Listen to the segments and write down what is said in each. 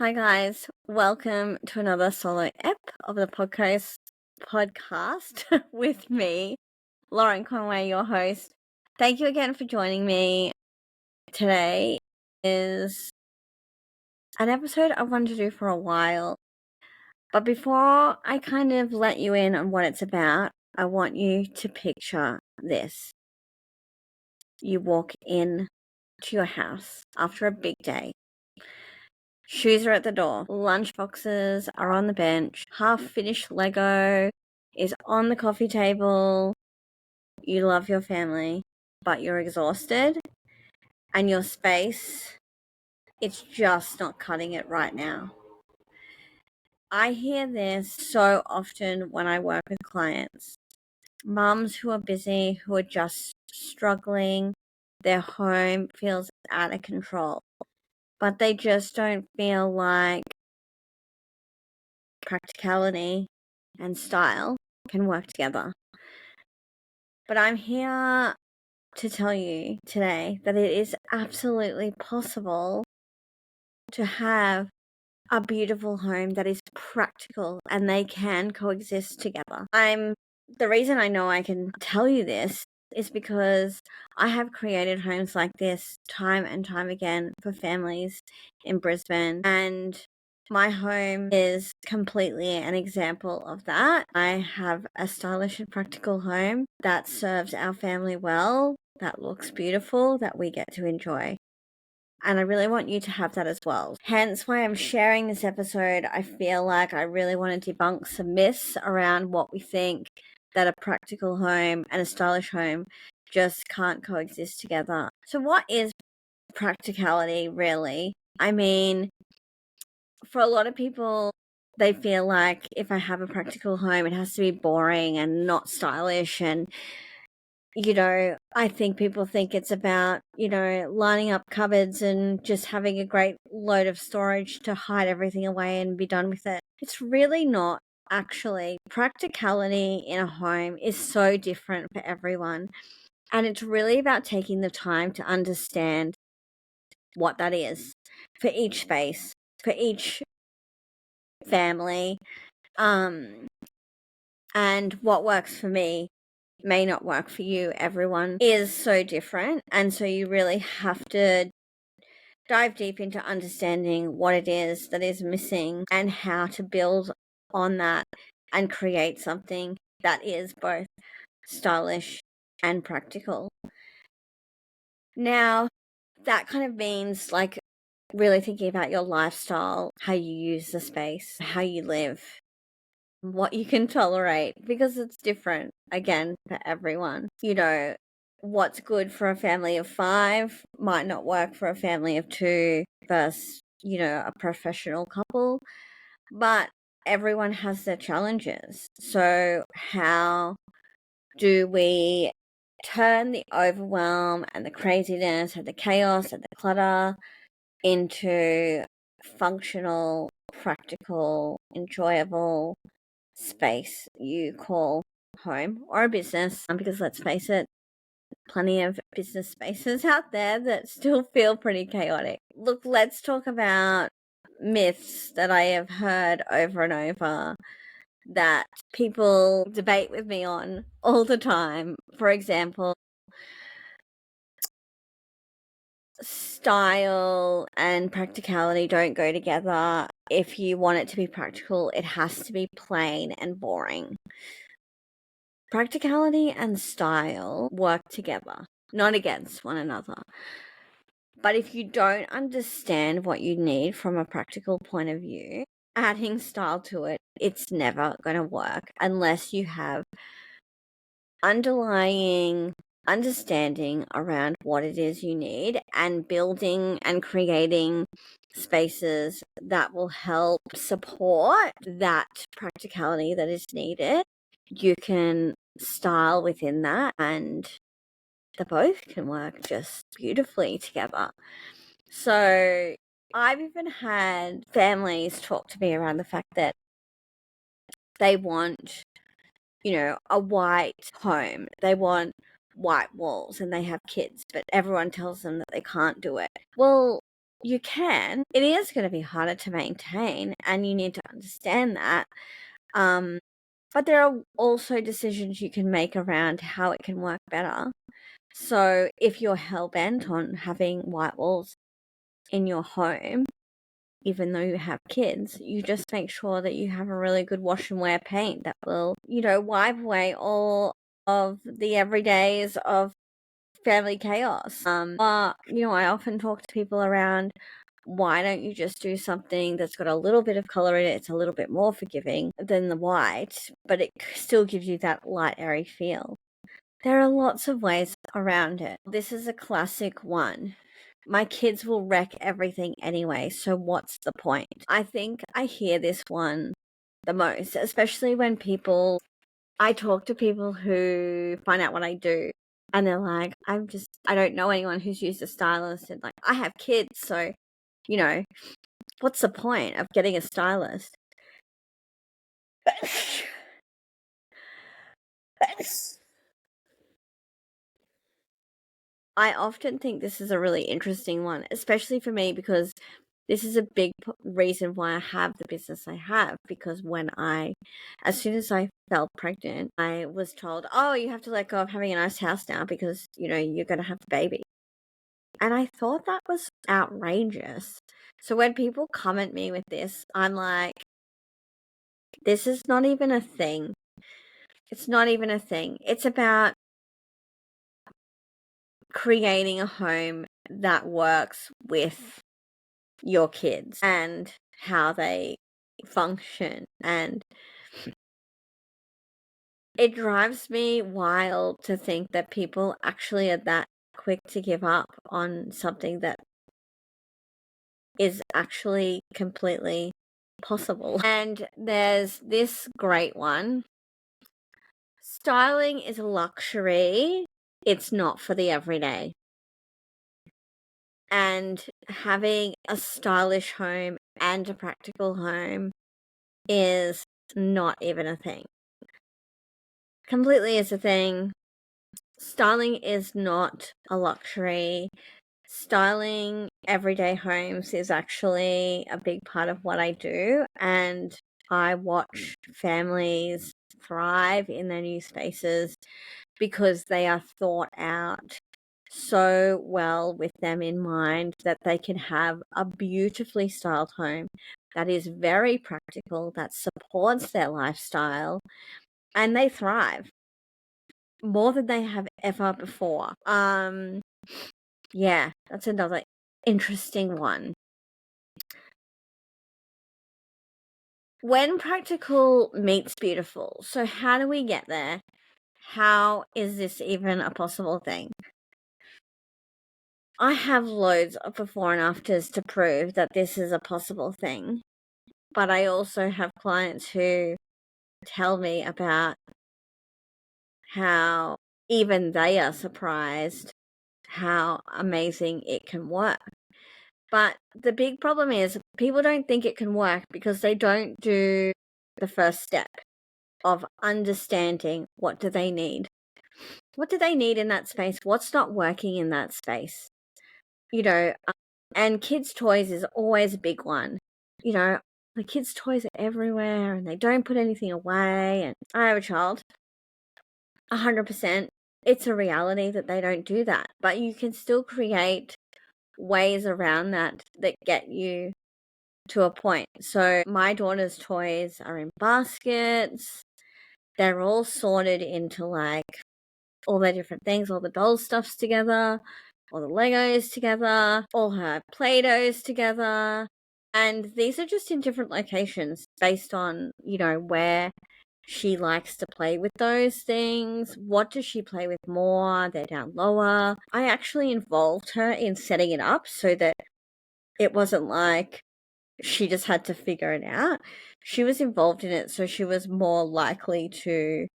Hi guys, welcome to another solo ep of the podcast with me, Lauren Conway, your host. Thank you again for joining me. Today is an episode I wanted to do for a while, but before I kind of let you in on what it's about, I want you to picture this. You walk in to your house after a big day. Shoes are at the door. Lunchboxes are on the bench. Half-finished Lego is on the coffee table. You love your family, but you're exhausted. And your space, it's just not cutting it right now. I hear this so often when I work with clients. Mums who are busy, who are just struggling. Their home feels out of control. But they just don't feel like practicality and style can work together. But I'm here to tell you today that it is absolutely possible to have a beautiful home that is practical and they can coexist together. The reason I know I can tell you this is because I have created homes like this time and time again for families in Brisbane, and my home is completely an example of that. I have a stylish and practical home that serves our family well, that looks beautiful, that we get to enjoy. And I really want you to have that as well. Hence why I'm sharing this episode. I feel like I really want to debunk some myths around what we think that a practical home and a stylish home just can't coexist together. So what is practicality really? I mean, for a lot of people, they feel like if I have a practical home, it has to be boring and not stylish. And, I think people think it's about, lining up cupboards and just having a great load of storage to hide everything away and be done with it. It's really not. Actually, practicality in a home is so different for everyone. And it's really about taking the time to understand what that is for each space, for each family. And what works for me may not work for you. Everyone is so different. And so you really have to dive deep into understanding what it is that is missing and how to build on that and create something that is both stylish and practical. Now, that kind of means like really thinking about your lifestyle, how you use the space, how you live, what you can tolerate, because it's different again for everyone. What's good for a family of 5 might not work for a family of 2 versus, a professional couple, but everyone has their challenges. So how do we turn the overwhelm and the craziness and the chaos and the clutter into functional, practical, enjoyable space you call home or a business? Because let's face it, plenty of business spaces out there that still feel pretty chaotic. Look, let's talk about myths that I have heard over and over that people debate with me on all the time. For example, style and practicality don't go together. If you want it to be practical, it has to be plain and boring. Practicality and style work together, not against one another. But if you don't understand what you need from a practical point of view, adding style to it, it's never going to work unless you have underlying understanding around what it is you need and building and creating spaces that will help support that practicality that is needed. You can style within that, and the both can work just beautifully together. So I've even had families talk to me around the fact that they want, a white home. They want white walls and they have kids, but everyone tells them that they can't do it. Well, you can. It is going to be harder to maintain, and you need to understand that. But there are also decisions you can make around how it can work better. So if you're hell-bent on having white walls in your home, even though you have kids, you just make sure that you have a really good wash and wear paint that will, wipe away all of the everydays of family chaos. I often talk to people around, why don't you just do something that's got a little bit of color in it? It's a little bit more forgiving than the white, but it still gives you that light, airy feel. There are lots of ways around it. This is a classic one. My kids will wreck everything anyway, so what's the point? I think I hear this one the most, especially when I talk to people who find out what I do, and they're like, I don't know anyone who's used a stylist, and like, I have kids, so, what's the point of getting a stylist? I often think this is a really interesting one, especially for me, because this is a big reason why I have the business I have. Because as soon as I fell pregnant, I was told, oh, you have to let go of having a nice house now because, you're going to have a baby. And I thought that was outrageous. So when people comment me with this, I'm like, this is not even a thing. It's not even a thing. It's about creating a home that works with your kids and how they function. And it drives me wild to think that people actually are that quick to give up on something that is actually completely possible. And there's this great one. Styling is a luxury. It's not for the everyday. And having a stylish home and a practical home is not even a thing. Completely is a thing. Styling is not a luxury. Styling everyday homes is actually a big part of what I do, and I watch families thrive in their new spaces because they are thought out so well with them in mind that they can have a beautifully styled home that is very practical, that supports their lifestyle, and they thrive more than they have ever before. Yeah, that's another interesting one. When practical meets beautiful, so how do we get there? How is this even a possible thing? I have loads of before and afters to prove that this is a possible thing, but I also have clients who tell me about how even they are surprised how amazing it can work. But the big problem is people don't think it can work because they don't do the first step of understanding what do they need. What do they need in that space? What's not working in that space? And kids' toys is always a big one. The kids' toys are everywhere and they don't put anything away. And I have a child, 100%. It's a reality that they don't do that. But you can still create ways around that get you to a point. So my daughter's toys are in baskets. They're all sorted into like all their different things, all the doll stuffs together, all the Legos together, all her Play-Dohs together. And these are just in different locations based on, where she likes to play with those things. What does she play with more? They're down lower. I actually involved her in setting it up so that it wasn't like she just had to figure it out. She was involved in it, so she was more likely to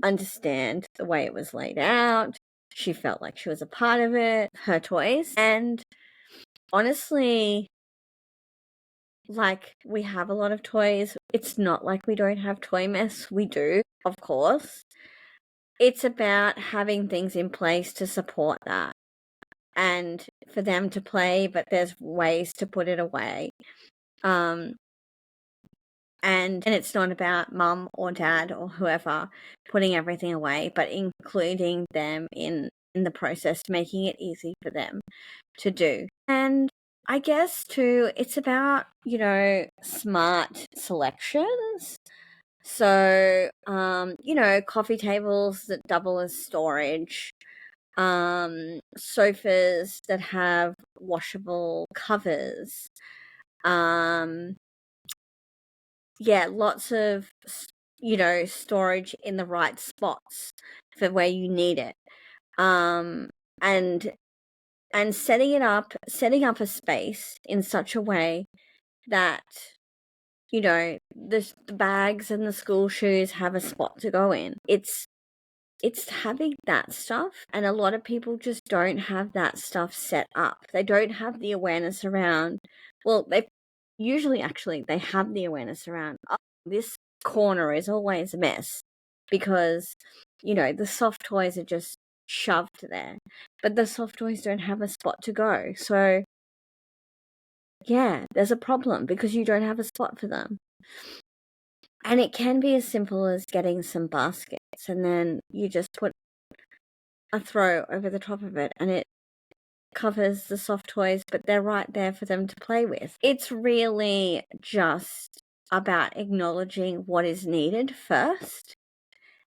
understand the way it was laid out. She felt like she was a part of it, her toys. And honestly, like, we have a lot of toys. It's not like we don't have toy mess. We do, of course. It's about having things in place to support that. and for them to play, but there's ways to put it away. And it's not about mum or dad or whoever putting everything away, but including them in the process, making it easy for them to do. And I guess too, it's about, smart selections. So, coffee tables that double as storage, sofas that have washable covers, lots of, storage in the right spots for where you need it. And setting up a space in such a way that, the bags and the school shoes have a spot to go in. It's having that stuff, and a lot of people just don't have that stuff set up. They don't have the awareness around, well, they usually actually they have the awareness around, oh, this corner is always a mess because, the soft toys are just shoved there, but the soft toys don't have a spot to go. So yeah, there's a problem because you don't have a spot for them. And it can be as simple as getting some baskets and then you just put a throw over the top of it and it covers the soft toys, but they're right there for them to play with. It's really just about acknowledging what is needed first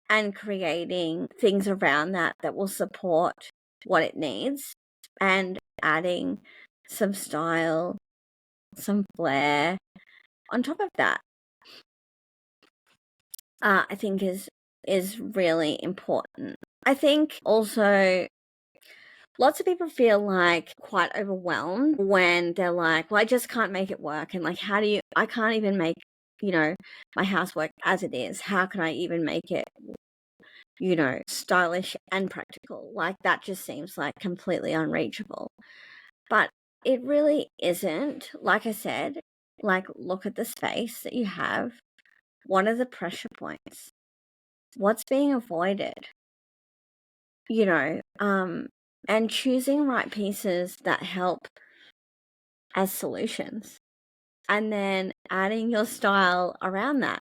and creating things around that will support what it needs, and adding some style, some flair on top of that. I think is really important. I think also lots of people feel like quite overwhelmed when they're like, well, I just can't make it work. And like, I can't even make, my house work as it is. How can I even make it, stylish and practical? Like, that just seems like completely unreachable. But it really isn't. Like I said, like, look at the space that you have. What are the pressure points? What's being avoided? And choosing right pieces that help as solutions, and then adding your style around that.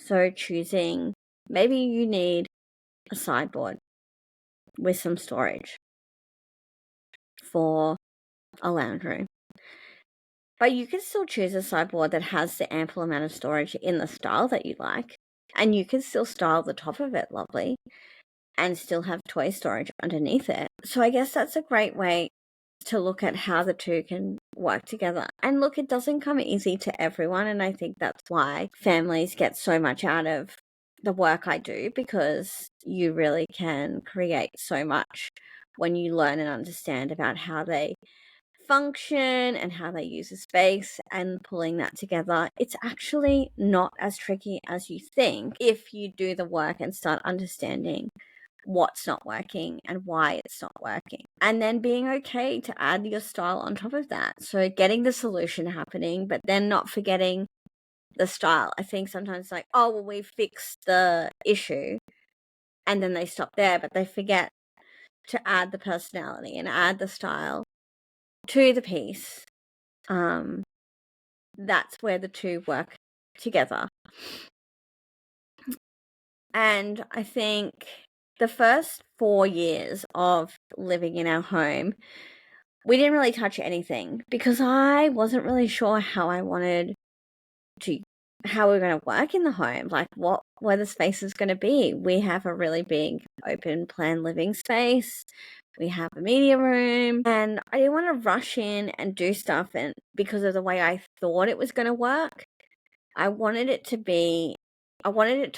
So choosing, maybe you need a sideboard with some storage for a lounge room, but you can still choose a sideboard that has the ample amount of storage in the style that you like, and you can still style the top of it lovely and still have toy storage underneath it. So I guess that's a great way to look at how the two can work together. And look, it doesn't come easy to everyone, and I think that's why families get so much out of the work I do, because you really can create so much when you learn and understand about how they function and how they use a space, and pulling that together. It's actually not as tricky as you think if you do the work and start understanding what's not working and why it's not working, and then being okay to add your style on top of that. So getting the solution happening, but then not forgetting the style. I think sometimes like, oh, well, we fixed the issue, and then they stop there, but they forget to add the personality and add the style to the piece. That's where the two work together. And I think the first 4 years of living in our home, we didn't really touch anything because I wasn't really sure how we were going to work in the home, like where the space is going to be. We have a really big open plan living space. We have a media room, and I didn't want to rush in and do stuff, and because of the way I thought it was going to work. I wanted it to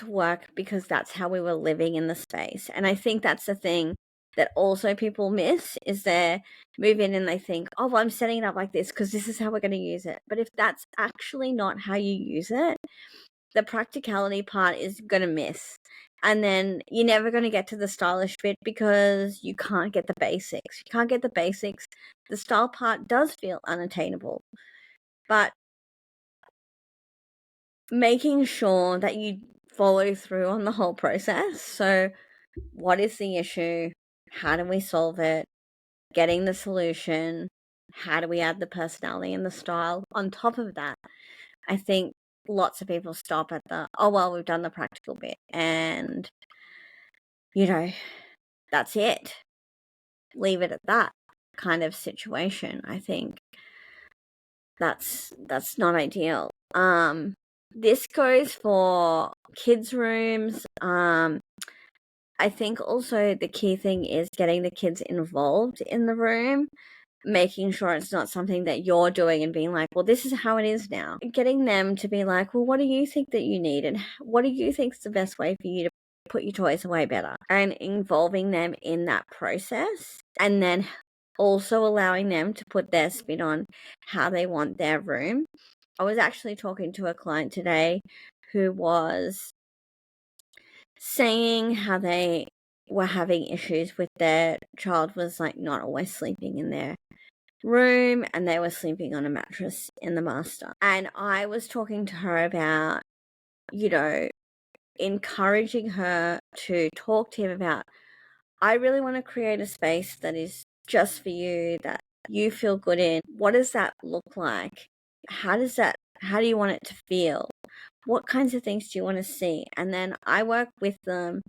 work because that's how we were living in the space. And I think that's the thing that also people miss, is they move in and they think, oh, well, I'm setting it up like this because this is how we're going to use it. But if that's actually not how you use it, the practicality part is going to miss. And then you're never going to get to the stylish bit because you can't get the basics. You can't get the basics. The style part does feel unattainable. But making sure that you follow through on the whole process. So what is the issue? How do we solve it? getting the solution. How do we add the personality and the style on top of that? I think lots of people stop at the, oh, well, we've done the practical bit and, that's it. Leave it at that kind of situation. I think that's not ideal. This goes for kids' rooms. I think also the key thing is getting the kids involved in the room, making sure it's not something that you're doing and being like, well, this is how it is now. Getting them to be like, well, what do you think that you need? And what do you think is the best way for you to put your toys away better? And involving them in that process. And then also allowing them to put their spin on how they want their room. I was actually talking to a client today who was saying how they were having issues with their child was like not always sleeping in their room and they were sleeping on a mattress in the master. And I was talking to her about, encouraging her to talk to him about, I really want to create a space that is just for you, that you feel good in. What does that look like? How do you want it to feel? What kinds of things do you want to see? And then I work with them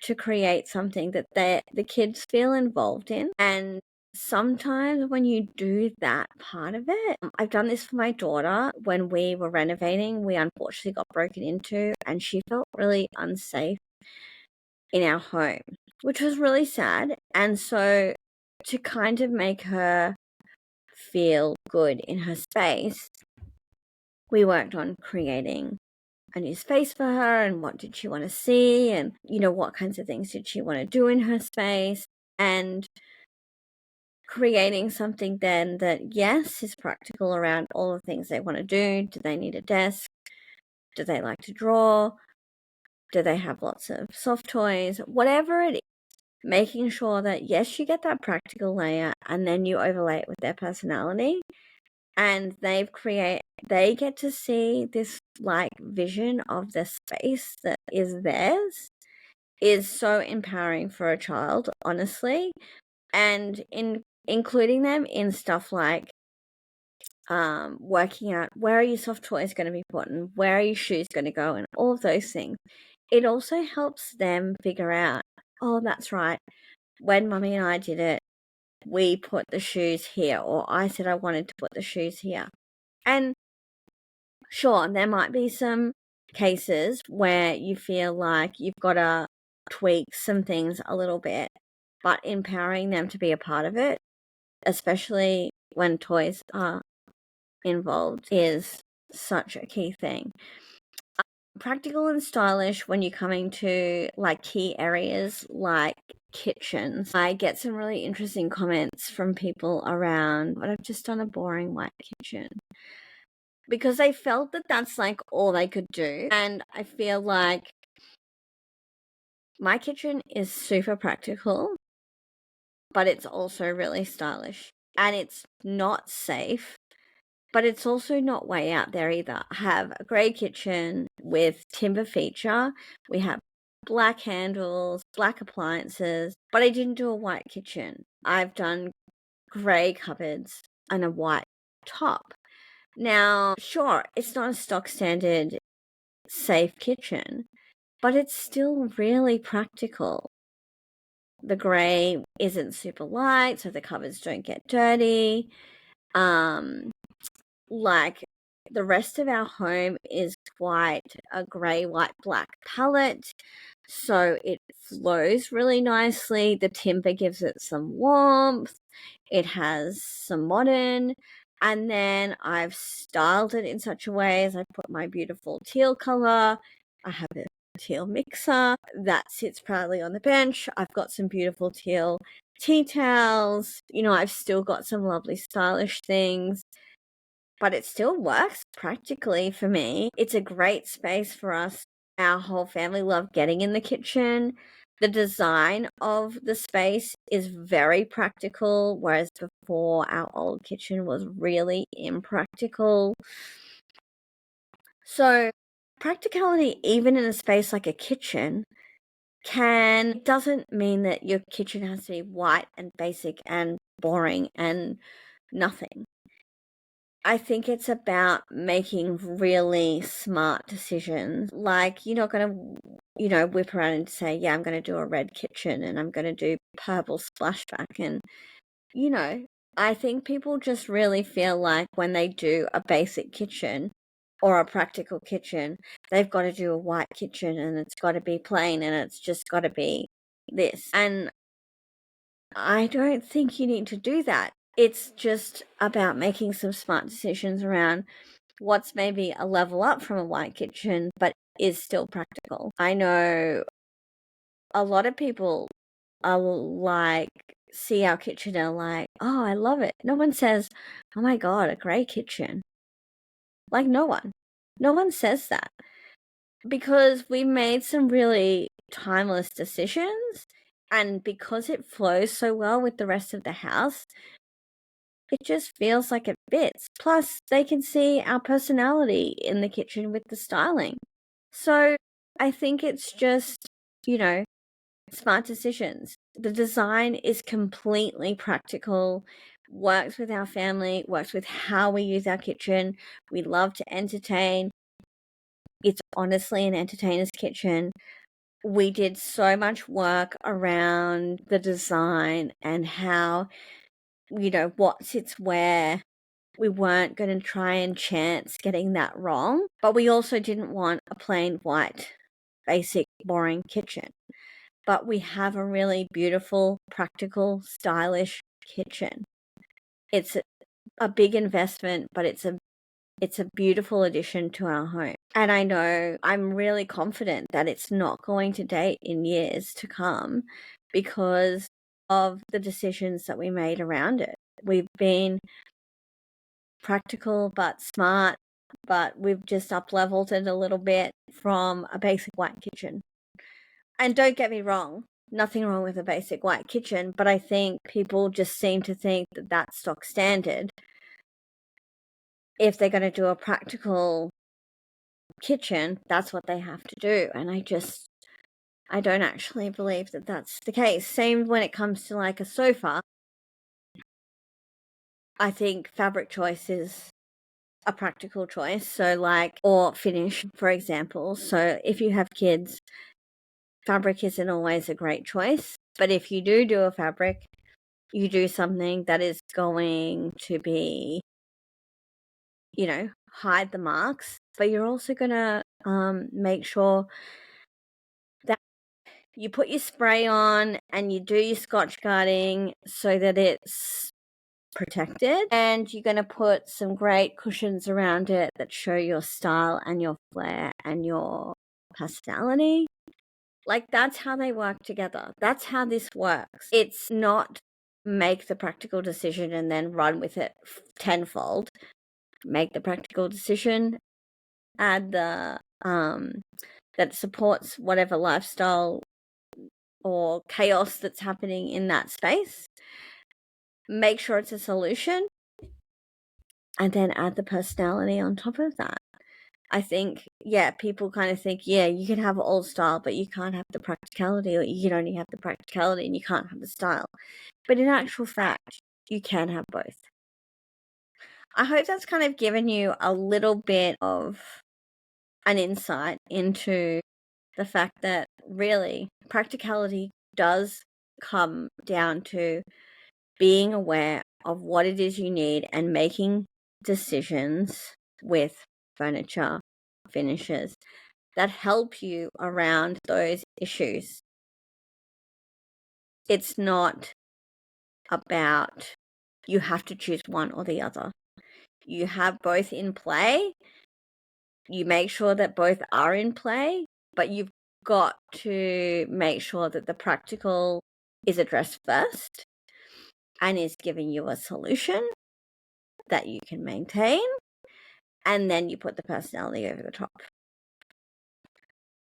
to create something that the kids feel involved in. And sometimes when you do that part of it, I've done this for my daughter. When we were renovating, we unfortunately got broken into and she felt really unsafe in our home, which was really sad. And so to kind of make her feel good in her space, we worked on creating a new space for her and what did she want to see and, what kinds of things did she want to do in her space, and creating something then that, yes, is practical around all the things they want to do. Do they need a desk? Do they like to draw? Do they have lots of soft toys? Whatever it is, making sure that, yes, you get that practical layer and then you overlay it with their personality. And they get to see this like vision of the space that is theirs, is so empowering for a child, honestly. And including them in stuff like working out where are your soft toys going to be put and where are your shoes going to go and all of those things. It also helps them figure out, oh, that's right, when Mummy and I did it, we put the shoes here, or I said I wanted to put the shoes here. And sure, there might be some cases where you feel like you've got to tweak some things a little bit, but empowering them to be a part of it, especially when toys are involved, is such a key thing. Practical and stylish when you're coming to like key areas like kitchens. I get some really interesting comments from people around, but I've just done a boring white kitchen, because they felt that that's like all they could do. And I feel like my kitchen is super practical, but it's also really stylish, and it's not safe, but it's also not way out there either. I have a grey kitchen with timber feature. We have black handles, black appliances, but I didn't do a white kitchen. I've done grey cupboards and a white top. Now, sure, it's not a stock standard safe kitchen, but it's still really practical. The grey isn't super light, so the cupboards don't get dirty. Like the rest of our home is quite a grey, white, black palette, so it flows really nicely. The timber gives it some warmth. It has some modern, and then I've styled it in such a way as I put my beautiful teal color. I have a teal mixer that sits proudly on the bench. I've got some beautiful teal tea towels. I've still got some lovely stylish things, but it still works practically for me. It's a great space for us. Our whole family love getting in the kitchen. The design of the space is very practical, whereas before our old kitchen was really impractical. So practicality, even in a space like a kitchen, doesn't mean that your kitchen has to be white and basic and boring and nothing. I think it's about making really smart decisions. Like, you're not going to, whip around and say, yeah, I'm going to do a red kitchen and I'm going to do purple splashback. And, you know, I think people just really feel like when they do a basic kitchen or a practical kitchen, they've got to do a white kitchen and it's got to be plain and it's just got to be this. And I don't think you need to do that. It's just about making some smart decisions around what's maybe a level up from a white kitchen, but is still practical. I know a lot of people are like, see our kitchen and are like, oh, I love it. No one says, oh my God, a grey kitchen. Like, no one says that, because we made some really timeless decisions, and because it flows so well with the rest of the house, it just feels like it fits. Plus, they can see our personality in the kitchen with the styling. So I think it's just, smart decisions. The design is completely practical, works with our family, works with how we use our kitchen. We love to entertain. It's honestly an entertainer's kitchen. We did so much work around the design and how, what sits where. We weren't going to try and chance getting that wrong, but we also didn't want a plain white, basic, boring kitchen. But we have a really beautiful, practical, stylish kitchen. It's a big investment, but it's a beautiful addition to our home. And I know I'm really confident that it's not going to date in years to come because of the decisions that we made around it. We've been practical but smart, but we've just up-leveled it a little bit from a basic white kitchen. And don't get me wrong, nothing wrong with a basic white kitchen, but I think people just seem to think that that's stock standard if they're going to do a practical kitchen, that's what they have to do. And I don't actually believe that that's the case. Same when it comes to like a sofa. I think fabric choice is a practical choice. So like, or finish, for example. So if you have kids, fabric isn't always a great choice. But if you do a fabric, you do something that is going to be, hide the marks, but you're also going to make sure that you put your spray on and you do your Scotch guarding so that it's protected, and you're going to put some great cushions around it that show your style and your flair and your personality. Like, that's how they work together. That's how this works. It's not make the practical decision and then run with it tenfold. Make the practical decision, add the that supports whatever lifestyle or chaos that's happening in that space. Make sure it's a solution, and then add the personality on top of that. I think, people kind of think, you can have old style, but you can't have the practicality, or you can only have the practicality and you can't have the style. But in actual fact, you can have both. I hope that's kind of given you a little bit of an insight into the fact that really practicality does come down to being aware of what it is you need and making decisions with furniture finishes that help you around those issues. It's not about you have to choose one or the other. You have both in play. You make sure that both are in play, but you've got to make sure that the practical is addressed first and is giving you a solution that you can maintain, and then you put the personality over the top.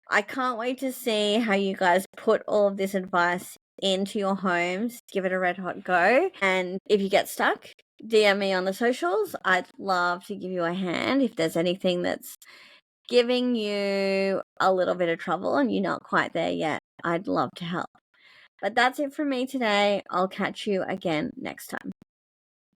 I can't wait to see how you guys put all of this advice into your homes. Give it a red hot go. And if you get stuck, DM me on the socials. I'd love to give you a hand if there's anything that's giving you a little bit of trouble and you're not quite there yet. I'd love to help. But that's it for me today. I'll catch you again next time.